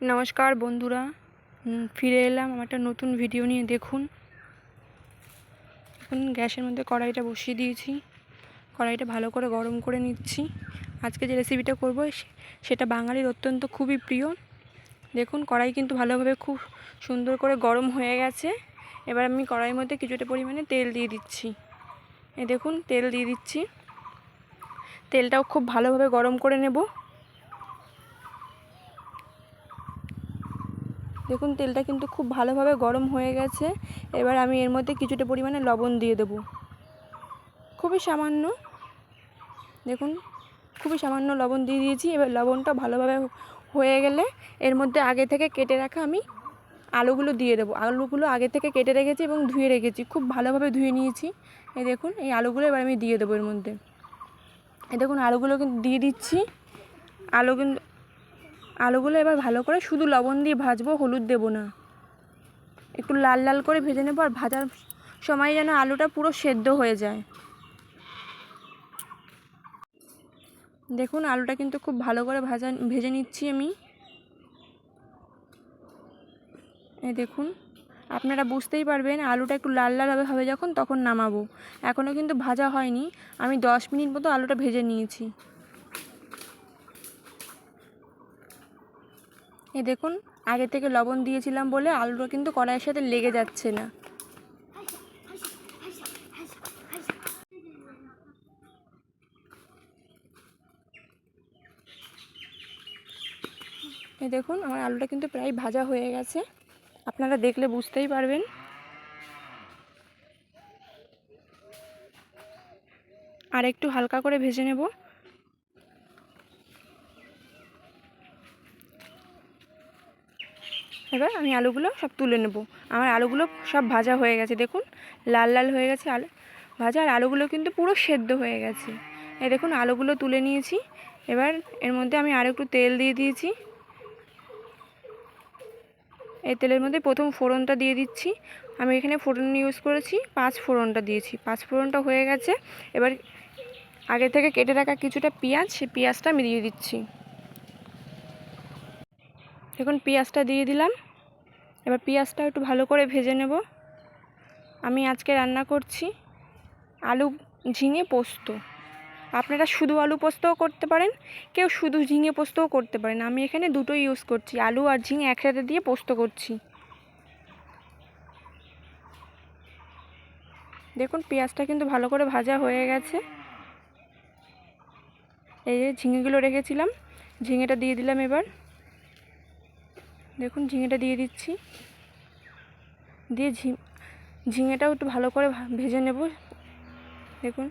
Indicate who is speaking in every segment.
Speaker 1: নমস্কার বন্ধুরা, ফিরে এলাম আমার একটা নতুন ভিডিও নিয়ে। দেখুন, এখন গ্যাসের মধ্যে কড়াইটা বসিয়ে দিয়েছি। কড়াইটা ভালো করে গরম করে নিচ্ছি। আজকে যে রেসিপিটা করব সেটা বাঙালির অত্যন্ত খুবই প্রিয়। দেখুন, কড়াই কিন্তু ভালোভাবে খুব সুন্দর করে গরম হয়ে গেছে। এবার আমি কড়াইয়ের মধ্যে কিছুটা পরিমাণে তেল দিয়ে দিচ্ছি। দেখুন, তেল দিয়ে দিচ্ছি। তেলটাও খুব ভালোভাবে গরম করে নেব। দেখুন, তেলটা কিন্তু খুব ভালোভাবে গরম হয়ে গেছে। এবার আমি এর মধ্যে কিছুটা পরিমাণে লবণ দিয়ে দেব, খুবই সামান্য। দেখুন, খুবই সামান্য লবণ দিয়ে দিয়েছি। এবার লবণটা ভালোভাবে হয়ে গেলে এর মধ্যে আগে থেকে কেটে রাখা আমি আলুগুলো দিয়ে দেবো। আলুগুলো আগে থেকে কেটে রেখেছি এবং ধুয়ে রেখেছি, খুব ভালোভাবে ধুয়ে নিয়েছি। এই দেখুন, এই আলুগুলো এবার আমি দিয়ে দেবো এর মধ্যে। এই দেখুন, আলুগুলো কিন্তু দিয়ে দিচ্ছি। আলুগুলো এবার ভালো করে শুধু লবণ দিয়ে ভাজবো, হলুদ দেবো না। একটু লাল লাল করে ভেজে নেবো, আর ভাজার সময় যেন আলুটা পুরো সেদ্ধ হয়ে যায়। দেখুন, আলুটা কিন্তু খুব ভালো করে ভেজে নিচ্ছি আমি। এই দেখুন, আপনারা বুঝতেই পারবেন আলুটা একটু লাল লাল হবে যখন, তখন নামাবো। এখনও কিন্তু ভাজা হয়নি, আমি 10 মিনিট মতো আলুটা ভেজে নিয়েছি। এই দেখুন, আগে থেকে লবণ দিয়েছিলাম বলে আলুটা কিন্তু কড়াইয়ের সাথে লেগে যাচ্ছে না। এই দেখুন, আমার আলুটা কিন্তু প্রায় ভাজা হয়ে গেছে, আপনারা দেখলে বুঝতেই পারবেন। আর একটু হালকা করে ভেজে নেব। এবার আমি আলুগুলো সব তুলে নেব। আমার আলুগুলো সব ভাজা হয়ে গেছে, দেখুন লাল লাল হয়ে গেছে আলু ভাজা, আর আলুগুলো কিন্তু পুরো সেদ্ধ হয়ে গেছে। এই দেখুন, আলুগুলো তুলে নিয়েছি। এবার এর মধ্যে আমি আর একটু তেল দিয়ে দিয়েছি। এই তেলের মধ্যে প্রথম ফোড়নটা দিয়ে দিচ্ছি। আমি এখানে ফোড়ন ইউজ করেছি, 5 ফোড়নটা দিয়েছি। 5 ফোড়নটা হয়ে গেছে। এবার আগে থেকে কেটে রাখা কিছুটা পেঁয়াজ, সেই পেঁয়াজটা আমি দিয়ে দিচ্ছি। দেখুন, পেঁয়াজটা দিয়ে দিলাম। এবার পেঁয়াজটা একটু ভালো করে ভেজে নেব। আমি আজকে রান্না করছি আলু ঝিঙে পোস্ত। আপনারা শুধু আলু পোস্তও করতে পারেন, কেউ শুধু ঝিঙে পোস্তও করতে পারেন। আমি এখানে দুটোই ইউজ করছি, আলু আর ঝিঙে একসাথে দিয়ে পোস্ত করছি। দেখুন, পেঁয়াজটা কিন্তু ভালো করে ভাজা হয়ে গেছে। এই যে ঝিঙেগুলো রেখেছিলাম, ঝিঙেটা দিয়ে দিলাম। এবার দেখুন, ঝিঙেটা দিয়ে দিচ্ছি। দিয়ে ঝিঙেটাও একটু ভালো করে ভেজে নেব। দেখুন,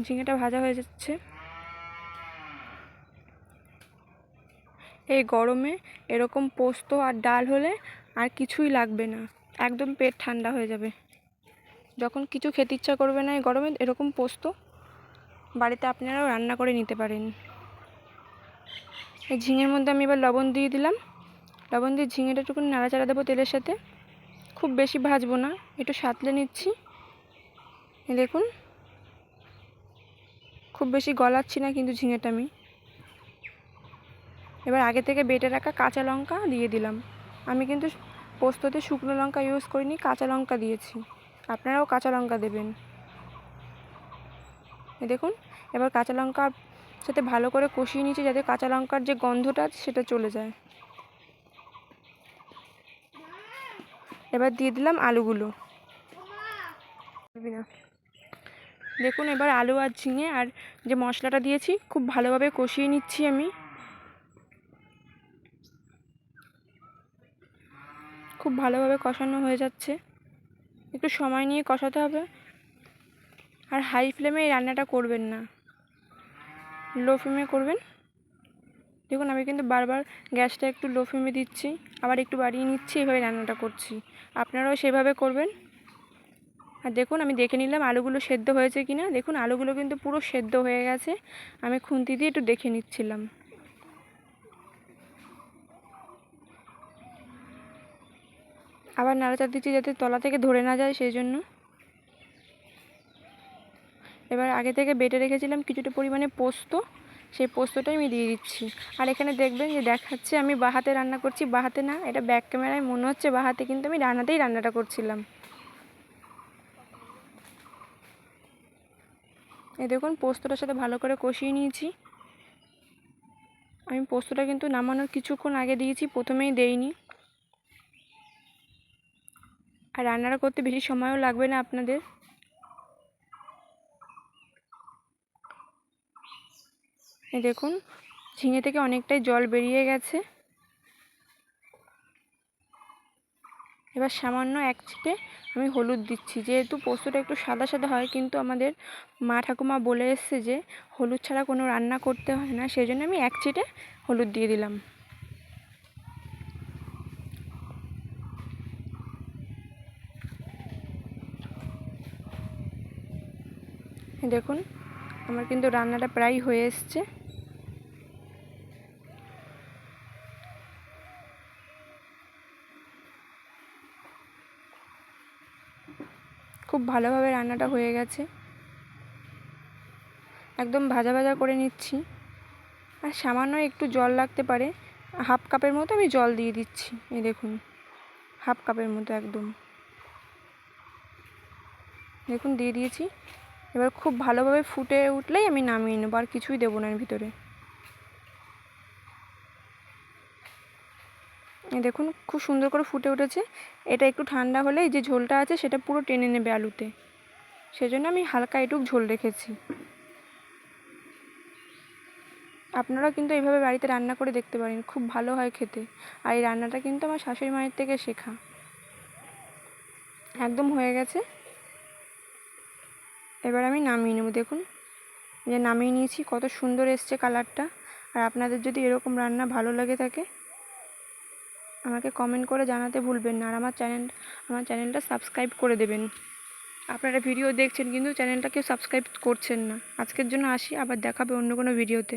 Speaker 1: ঝিঙেটা ভাজা হয়ে যাচ্ছে। এই গরমে এরকম পোস্ত আর ডাল হলে আর কিছুই লাগবে না, একদম পেট ঠান্ডা হয়ে যাবে। যখন কিছু খেতে ইচ্ছা করবে না এই গরমে, এরকম পোস্ত বাড়িতে আপনারাও রান্না করে নিতে পারেন। এই ঝিঙের মধ্যে আমি এবার লবণ দিয়ে দিলাম। লবণ দিয়ে ঝিঙেটা একটু নাড়াচাড়া দেবো তেলের সাথে, খুব বেশি ভাজবো না, একটু সাঁতলে নিচ্ছি। দেখুন, খুব বেশি গলাচ্ছি না কিন্তু ঝিঙেটা আমি। এবার আগে থেকে বেটে রাখা কাঁচা লঙ্কা দিয়ে দিলাম। আমি কিন্তু পোস্ততে শুকনো লঙ্কা ইউজ করিনি, কাঁচা লঙ্কা দিয়েছি, আপনারাও কাঁচা লঙ্কা দেবেন। দেখুন, এবার কাঁচা লঙ্কার সাথে ভালো করে কষিয়ে নিয়েছি, যাতে কাঁচা লঙ্কার যে গন্ধটা সেটা চলে যায়। এবার দিয়ে দিলাম আলুগুলো। দেখুন, এবার আলু আর ঝিঙে আর যে মশলাটা দিয়েছি খুব ভালোভাবে কষিয়ে নিচ্ছি আমি। খুব ভালোভাবে কষানো হয়ে যাচ্ছে, একটু সময় নিয়ে কষাতে হবে। আর হাই ফ্লেমে এই রান্নাটা করবেন না, লো ফ্লেমে করবেন। দেখুন, আমি কিন্তু বারবার গ্যাসটা একটু লো ফ্লেমে দিচ্ছি, আবার একটু বাড়িয়ে নিচ্ছি, এভাবে রান্নাটা করছি। আপনারাও সেভাবে করবেন। আর দেখুন, আমি দেখে নিলাম আলুগুলো সেদ্ধ হয়েছে কি না। দেখুন, আলুগুলো কিন্তু পুরো সেদ্ধ হয়ে গেছে। আমি খুন্তি দিয়ে একটু দেখে নিচ্ছিলাম। আবার নাড়াচাড়া দিচ্ছি যাতে তলা থেকে ধরে না যায়, সেই জন্য। এবার আগে থেকে বেটে রেখেছিলাম কিছুটা পরিমাণে পোস্ত, সেই পোস্তটাই আমি দিয়ে দিচ্ছি। আর এখানে দেখবেন যে দেখাচ্ছে আমি বাঁ হাতে রান্না করছি, বাঁ হাতে না, এটা ব্যাক ক্যামেরায় মনে হচ্ছে বাঁ হাতে, কিন্তু আমি ডান হাতেই রান্নাটা করছিলাম। এই দেখুন পোস্তটার সাথে ভালো করে কষিয়ে নিয়েছি। আমি পোস্তটা কিন্তু নামানোর কিছুক্ষণ আগে দিয়েছি, প্রথমেই দেইনি। আর রান্নাটা করতে বেশি সময়ও লাগবে না আপনাদের। এই দেখুন ঝিঙে থেকে অনেকটাই জল বেরিয়ে গেছে। এবার সামান্য এক ছিটে আমি হলুদ দিচ্ছি, যেহেতু পোস্তটা একটু সাদা সাদা হয়, কিন্তু আমাদের মা ঠাকুমা বলে এসছে যে হলুদ ছাড়া কোনো রান্না করতে হয় না, সেই জন্য আমি এক ছিটে হলুদ দিয়ে দিলাম। দেখুন আমার কিন্তু রান্নাটা প্রায় হয়ে এসছে। খুব ভালোভাবে রান্নাটা হয়ে গেছে, একদম ভাজা ভাজা করে নিচ্ছি। আর সামান্য একটু জল লাগতে পারে, হাফ কাপের মতো আমি জল দিয়ে দিচ্ছি। এই দেখুন হাফ কাপের মতো একদম, দেখুন দিয়ে দিয়েছি। এবার খুব ভালোভাবে ফুটে উঠলেই আমি নামিয়ে নেবো, আর কিছুই দেবো না এর ভিতরে। এই দেখুন খুব সুন্দর করে ফুটে উঠেছে। এটা একটু ঠান্ডা হলে এই যে ঝোলটা আছে সেটা পুরো টেনে নেবে আলুতে, সেজন্য আমি হালকা একটু ঝোল রেখেছি। আপনারা কিন্তু এইভাবে বাড়িতে রান্না করে দেখতে পারেন, খুব ভালো হয় খেতে। আর এই রান্নাটা কিন্তু আমার শাশুড়ি মায়ের থেকে শেখা। একদম হয়ে গেছে, এবার আমি নামিয়ে নেব। দেখুন যে নামিয়ে নিয়েছি, কত সুন্দর এসছে কালারটা। আর আপনাদের যদি এরকম রান্না ভালো লেগে থাকে আমাকে কমেন্ট করে জানাতে ভুলবেন না। আর আমার চ্যানেলটা সাবস্ক্রাইব করে দেবেন। আপনারা ভিডিও দেখছেন কিন্তু চ্যানেলটা কেউ সাবস্ক্রাইব করছেন না। আজকের জন্য আসি, আবার দেখাবে অন্য কোনো ভিডিওতে।